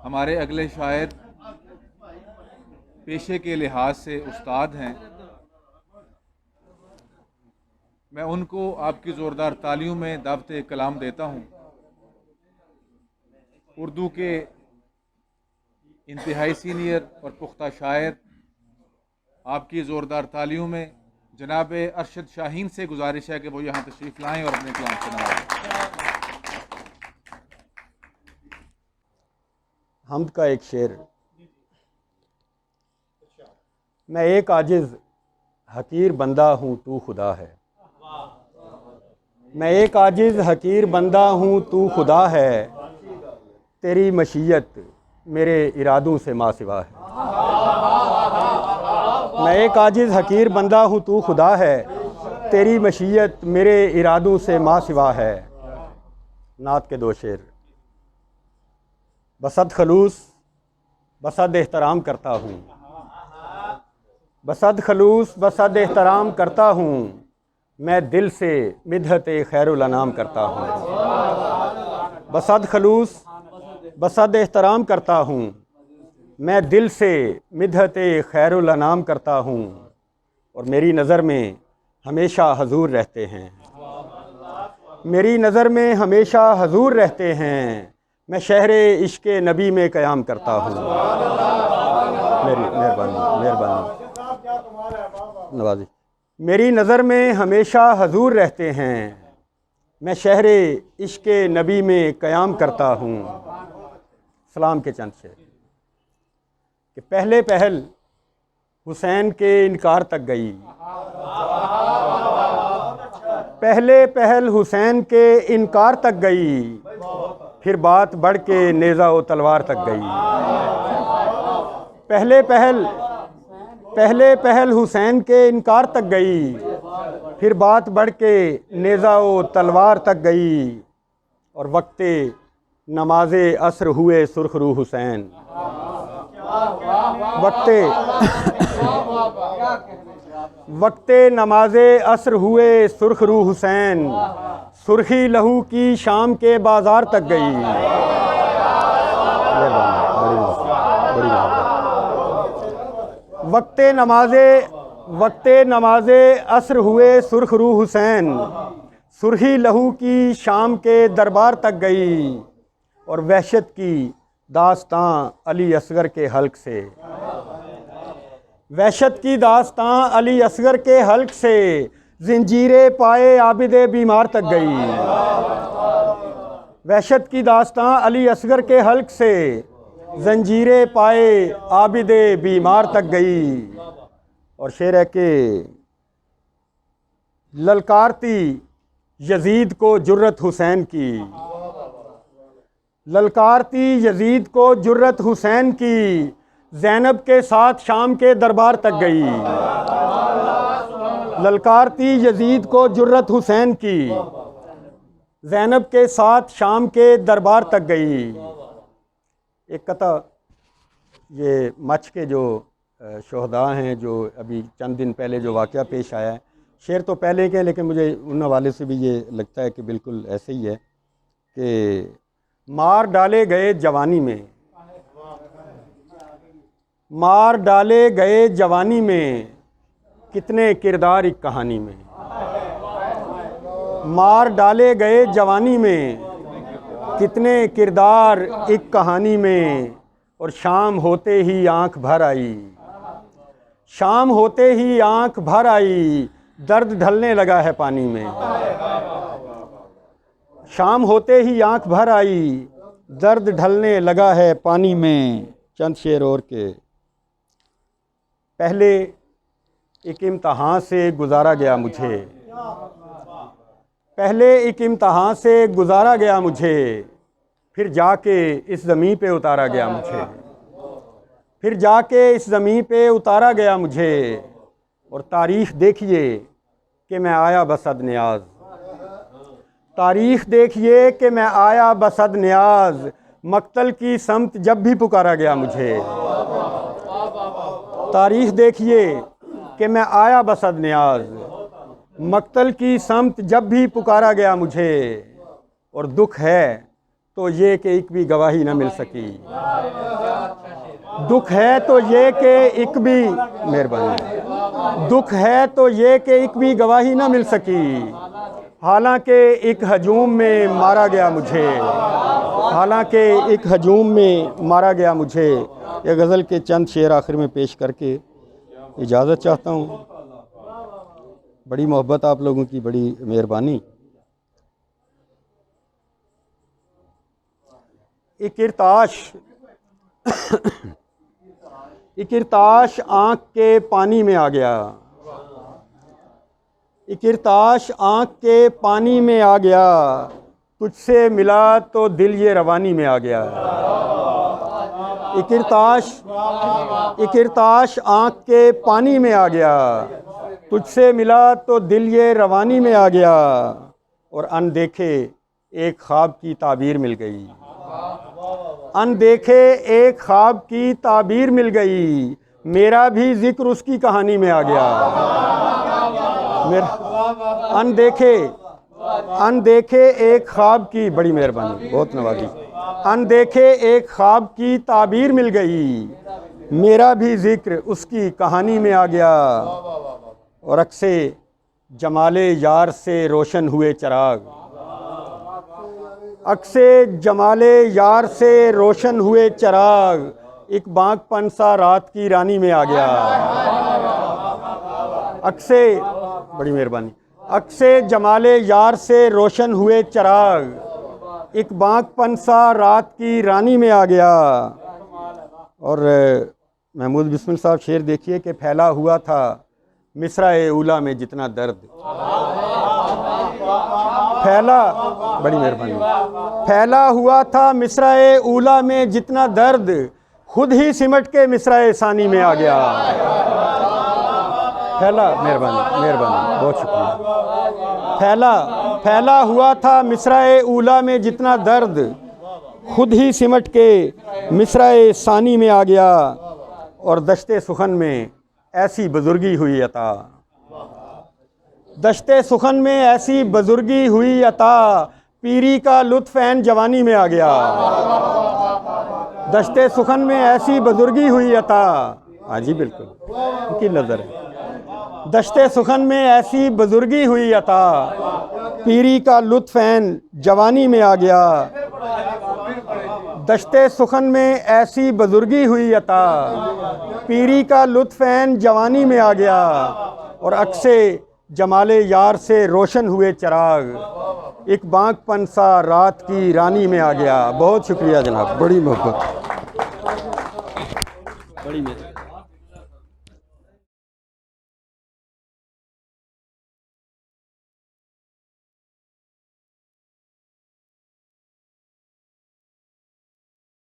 हमारे अगले शायर पेशे के लिहाज से उस्ताद हैं। मैं उनको आपकी ज़ोरदार तालियों में दावत कलाम देता हूँ। उर्दू के इंतहाई सीनियर और पुख्ता शायर, आपकी ज़ोरदार तालियों में जनाब अरशद शाहीन से गुजारिश है कि वो यहाँ तशरीफ़ लाएँ और अपने कलाम से नवाजें। हम्द का एक शेर। मैं एक आजिज़ हकीर बंदा हूँ तू खुदा है। मैं एक आजिज़ हकीर बंदा हूँ तू खुदा है। तेरी मशीयत मेरे इरादों से मासिवा है। मैं एक आजिज़ हकीर बंदा हूँ तू खुदा है। तेरी मशीयत मेरे इरादों से मासिवा है। नात के दो शेर। बसद खलूस बसद एहतराम करता हूँ। बसद खलूस बसद एहतराम करता हूँ। मैं दिल से मिदहत खैरुल अनाम करता हूँ। बसद खलूस बसद एहतराम करता हूँ। मैं दिल से मिदहत खैरुल अनाम करता हूँ। और मेरी नज़र में हमेशा हजूर रहते हैं। मेरी नज़र में हमेशा हजूर रहते हैं। मैं शहरे इश्क़ नबी में क़याम करता हूँ। मेरी मेहरबानी नवाजी। मेरी नज़र में हमेशा हजूर रहते हैं। मैं शहरे इश्क़ नबी में क़याम करता हूँ। सलाम के चंद शेर कि पहले पहल हुसैन के इनकार तक गई। पहले पहल हुसैन के इनकार तक गई। फिर बात बढ़ के नेज़ा व तलवार तक गई। पहले पहल हुसैन के इनकार तक गई। फिर बात बढ़ के नेज़ा व तलवार तक गई। और वक्ते नमाज़े असर हुए सुरखरू हुसैन। वक्ते नमाज़े असर हुए सुरखरू हुसैन। सुर्खी लहू की शाम के बाज़ार तक गई। वक्ते नमाज़े असर हुए सुरखरू हुसैन। सुर्खी लहू की शाम के दरबार तक गई। और वहशत की दास्तां अली असगर के हल्क से। वहशत की दास्तां अली असगर के हल्क से। ज़ंजीरे पाए आबिदे बीमार तक गई। वहशत की दास्तां अली असगर के हल्क से। ज़ंजीरे पाए आबिदे बीमार तक गई। और शेर है कि ललकारती यजीद को जुर्रत हुसैन की। ललकारती यजीद को जुर्रत हुसैन की। ज़ैनब के साथ शाम के दरबार तक गई। ललकारती यजीद को जुर्रत हुसैन की। ज़ैनब के साथ शाम के दरबार तक गई। एक कथा ये मच के जो शोहदा हैं, जो अभी चंद दिन पहले जो वाक़या पेश आया है, शेर तो पहले के, लेकिन मुझे उन हवाले से भी ये लगता है कि बिल्कुल ऐसे ही है कि मार डाले गए जवानी में। मार डाले गए जवानी में कितने किरदार एक कहानी में। मार डाले गए जवानी में कितने किरदार एक कहानी में। और शाम होते ही आंख भर आई। शाम होते ही आंख भर आई। दर्द ढलने लगा है पानी में। शाम होते ही आंख भर आई। दर्द ढलने लगा है पानी में। चंद शेर और के। पहले एक इम्तहान से गुजारा गया मुझे। पहले एक इम्तहान से गुजारा गया मुझे। फिर जाके इस ज़मीं पे उतारा गया मुझे। फिर जाके इस ज़मीं पे उतारा गया मुझे। और तारीख़ देखिए कि मैं आया बसद न्याज। तारीख़ देखिए कि मैं आया बसद न्याज। मक्तल की समत जब भी पुकारा गया मुझे। तारीख़ देखिए कि मैं आया बसद न्याज। मक्तल की समत जब भी पुकारा गया मुझे। और दुख है तो ये कि एक भी गवाही ना मिल सकी। दुख है तो ये कि एक भी, मेहरबानी, दुख है तो ये कि एक भी गवाही ना मिल सकी। हालांकि एक हजूम में मारा गया मुझे, हालांकि एक हजूम में मारा गया मुझे। ये गज़ल के चंद शेर आखिर में पेश करके इजाज़त चाहता हूँ। बड़ी मोहब्बत आप लोगों की, बड़ी मेहरबानी। एक इर्ताश आँख के पानी में आ गया, एक इर्ताश आँख के पानी में आ गया, तुझसे मिला तो दिल ये रवानी में आ गया। एक इर्ताश आँख के पानी में आ गया, तुझसे मिला तो दिल ये रवानी में आ गया। और अनदेखे एक ख्वाब की ताबीर मिल गई, अनदेखे एक ख्वाब की ताबीर मिल गई। मेरा भी जिक्र उसकी कहानी में आ गया। मेरा अनदेखे एक ख्वाब की, बड़ी मेहरबानी, बहुत नवाजी, अनदेखे एक ख्वाब की ताबीर मिल गई। मेरा भी जिक्र उसकी कहानी में आ गया। और अक्से जमाले यार से रोशन हुए चिराग, अक्से जमाले यार से रोशन हुए चिराग, एक बांकपन सा रात की रानी में आ गया। अक्से, बड़ी मेहरबानी, अक्से जमाले यार से रोशन हुए चिराग, एक बांकपन सा रात की रानी में आ गया। और महमूद बिस्मिल साहब शेर देखिए कि फैला हुआ था मिसरा-ए ऊला में जितना दर्द, फैला, बड़ी मेहरबानी, फैला हुआ था मिसरा-ए ऊला में जितना दर्द, खुद ही सिमट के मिसरा-ए सानी में आ गया। फैला, मेहरबानी मेहरबानी, बहुत शुक्रिया। फैला हुआ था मिसरा-ए ऊला में जितना दर्द, खुद ही सिमट के मिसरा-ए सानी में आ गया। और दश्ते सुखन में ऐसी बुजुर्गी हुई अता, दश्ते सुखन में ऐसी बुजुर्गी हुई अता, पीरी का लुत्फ़ ऐन जवानी में आ गया। दश्ते सुखन में ऐसी बुजुर्गी हुई अता, हाँ जी बिल्कुल, उनकी नज़र है। दश्ते सुखन में ऐसी बुजुर्गी हुई अता, पीरी का लुत्फ़ ऐन जवानी में आ गया। दश्ते सुखन में ऐसी बुजुर्गी हुई अता, पीरी का लुत्फ़ ऐन जवानी में आ गया। और अक्से जमाले यार से रोशन हुए चिराग, एक बांकपन सा रात की रानी में आ गया। बहुत शुक्रिया जनाब, बड़ी मोहब्बत, बड़ी मेहरबानी।